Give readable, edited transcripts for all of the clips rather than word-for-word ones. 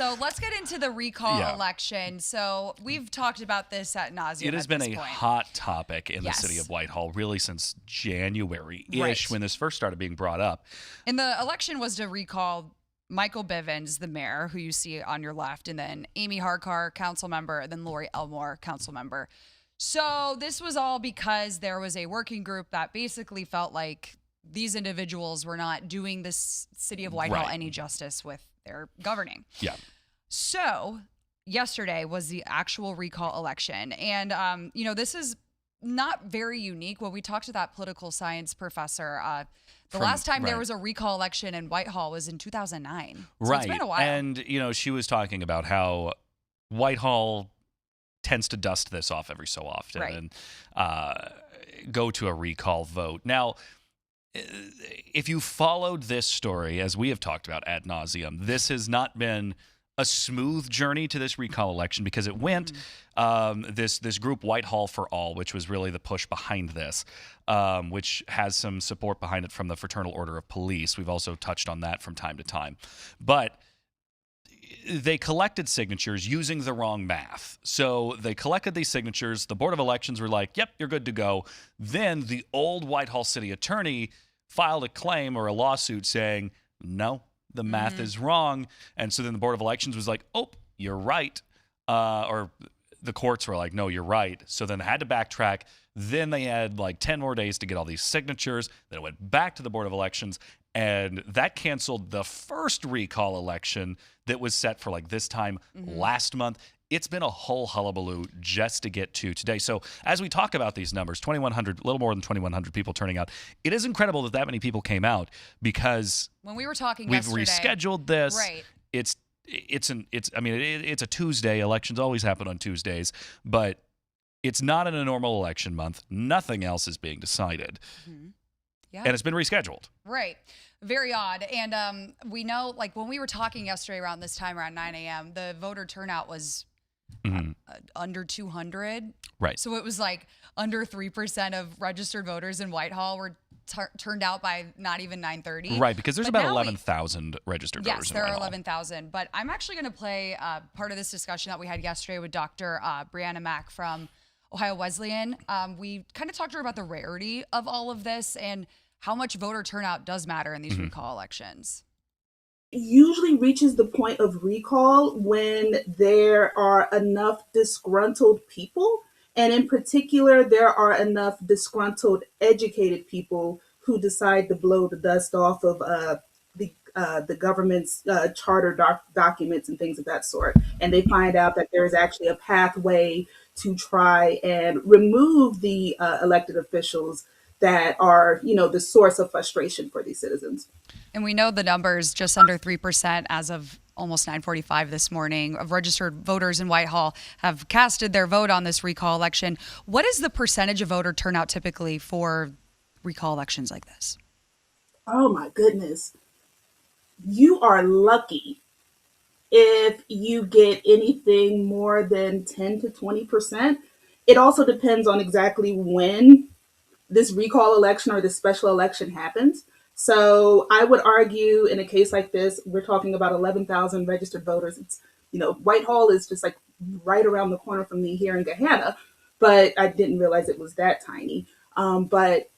So let's get into the recall election. So we've talked about this at nauseam. It has been a hot topic in the city of Whitehall, really since January-ish, when this first started being brought up. And the election was to recall Michael Bivens, the mayor, who you see on your left, and then Amy Harkar, council member, and then Lori Elmore, council member. So this was all because there was a working group that basically felt like these individuals were not doing this city of Whitehall any justice with their governing. Yeah. So yesterday was the actual recall election. And, this is not very unique. When we talked to that political science professor, the last time there was a recall election in Whitehall was in 2009. So it's been a while. And, she was talking about how Whitehall tends to dust this off every so often and go to a recall vote. Now, if you followed this story, as we have talked about ad nauseum, this has not been a smooth journey to this recall election because it went this group Whitehall for All, which was really the push behind this, which has some support behind it from the Fraternal Order of Police. We've also touched on that from time to time. But they collected signatures using the wrong math. So they collected these signatures. The Board of Elections were like, yep, you're good to go. Then the old Whitehall city attorney filed a claim or a lawsuit saying, no, the math is wrong. And so then the Board of Elections was like, oh, you're right. Or the courts were like, no, you're right. So then they had to backtrack. Then they had like 10 more days to get all these signatures. Then it went back to the Board of Elections. And that canceled the first recall election that was set for like this time last month. It's been a whole hullabaloo just to get to today. So as we talk about these numbers, 2,100, a little more than 2,100 people turning out. It is incredible that many people came out because when we were talking we've yesterday, rescheduled this. Right. It's a Tuesday. Elections always happen on Tuesdays, but it's not in a normal election month. Nothing else is being decided. Yeah. And it's been rescheduled. Right. Very odd. And we know, like, when we were talking yesterday around this time, around 9 a.m., the voter turnout was under 200. Right. So it was like under 3% of registered voters in Whitehall were turned out by not even 9:30. Right, because there's about 11,000 registered voters in Yes, there are Whitehall. 11,000. But I'm actually going to play part of this discussion that we had yesterday with Dr. Brianna Mack from Ohio Wesleyan. We kind of talked to her about the rarity of all of this and how much voter turnout does matter in these recall elections. Usually reaches the point of recall when there are enough disgruntled people. And in particular, there are enough disgruntled, educated people who decide to blow the dust off of the government's charter documents and things of that sort. And they find out that there is actually a pathway to try and remove the elected officials that are, the source of frustration for these citizens. And we know the numbers just under 3% as of almost 9:45 this morning of registered voters in Whitehall have casted their vote on this recall election. What is the percentage of voter turnout typically for recall elections like this? Oh my goodness. You are lucky if you get anything more than 10 to 20%. It also depends on exactly when this recall election or this special election happens. So I would argue in a case like this, we're talking about 11,000 registered voters. It's, Whitehall is just like right around the corner from me here in Gahanna, but I didn't realize it was that tiny. But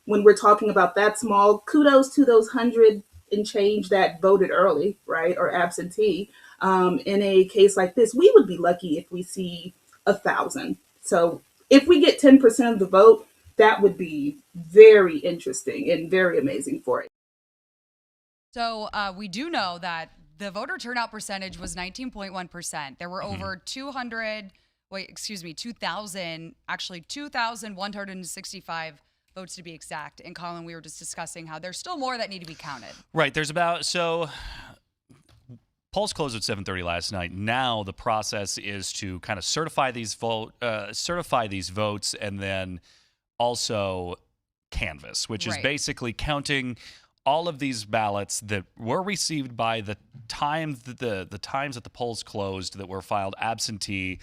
when we're talking about that small, kudos to those 100 and change that voted early, right, or absentee. In a case like this, we would be lucky if we see 1,000. So if we get 10% of the vote, that would be very interesting and very amazing for it. So we do know that the voter turnout percentage was 19.1%. There were over 2,165 votes to be exact. And Colin, we were just discussing how there's still more that need to be counted. Right. Polls closed at 7:30 last night. Now the process is to kind of certify these votes and then also canvass, which is basically counting all of these ballots that were received by the time the times that the polls closed that were filed absentee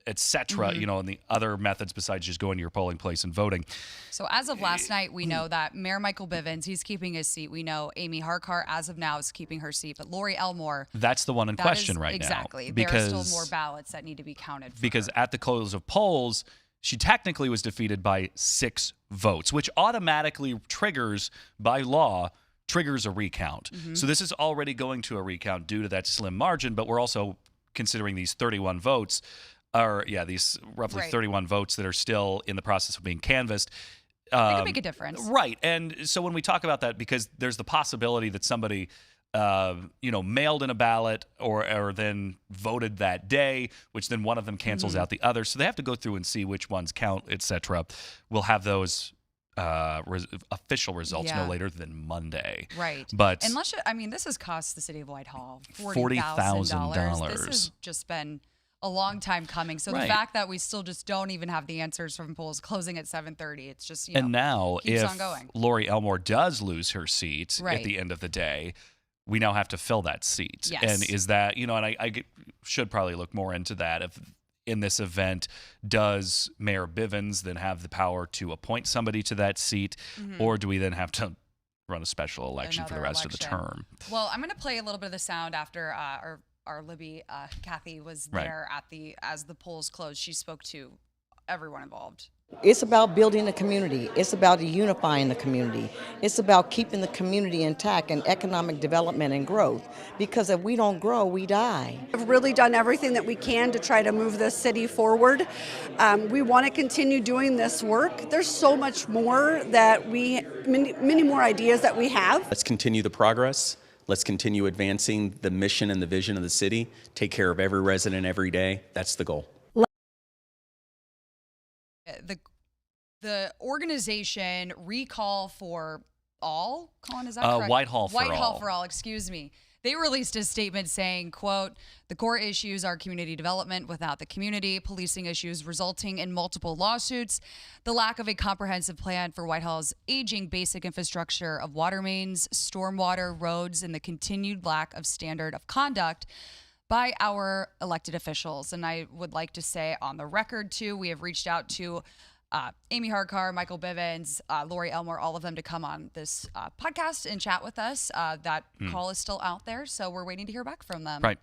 etc. You know, and the other methods besides just going to your polling place and voting. So as of last night, we know that Mayor Michael Bivens, he's keeping his seat. We know Amy Harkar, as of now, is keeping her seat. But Lori Elmore, that's the one in question right exactly. now. There are still more ballots that need to be counted for because her. at the close of polls, she technically was defeated by 6 votes, which automatically triggers, by law, triggers a recount. So this is already going to a recount due to that slim margin, but we're also considering these 31 votes, these roughly 31 votes that are still in the process of being canvassed. It could make a difference. Right. And so when we talk about that, because there's the possibility that somebody mailed in a ballot or then voted that day, which then one of them cancels out the other. So they have to go through and see which ones count, etc. We'll have those official results no later than Monday. Right. But this has cost the city of Whitehall $40,000. This has just been a long time coming. So the Right. fact that we still just don't even have the answers from polls closing at 7:30, it's just, and now keeps if on going. Lori Elmore does lose her seat at Right. the end of the day, we now have to fill that seat. Yes. And is that, and I should probably look more into that. If in this event, does Mayor Bivens then have the power to appoint somebody to that seat, or do we then have to run a special election for the rest of the term? Well, I'm going to play a little bit of the sound after our Libby, Kathy, was there as the polls closed. She spoke to everyone involved. It's about building the community. It's about unifying the community. It's about keeping the community intact and economic development and growth. Because if we don't grow, we die. We've really done everything that we can to try to move this city forward. We want to continue doing this work. There's so much more that many more ideas that we have. Let's continue the progress. Let's continue advancing the mission and the vision of the city. Take care of every resident every day. That's the goal. The organization Recall for All, Colin, is that correct? Whitehall for All. Whitehall for All, excuse me. They released a statement saying, quote, "The core issues are community development without the community, policing issues resulting in multiple lawsuits, the lack of a comprehensive plan for Whitehall's aging basic infrastructure of water mains, stormwater, roads, and the continued lack of standard of conduct by our elected officials." And I would like to say on the record, too, we have reached out to Amy Harkar, Michael Bivens, Lori Elmore, all of them to come on this podcast and chat with us. That call is still out there, so we're waiting to hear back from them. Right.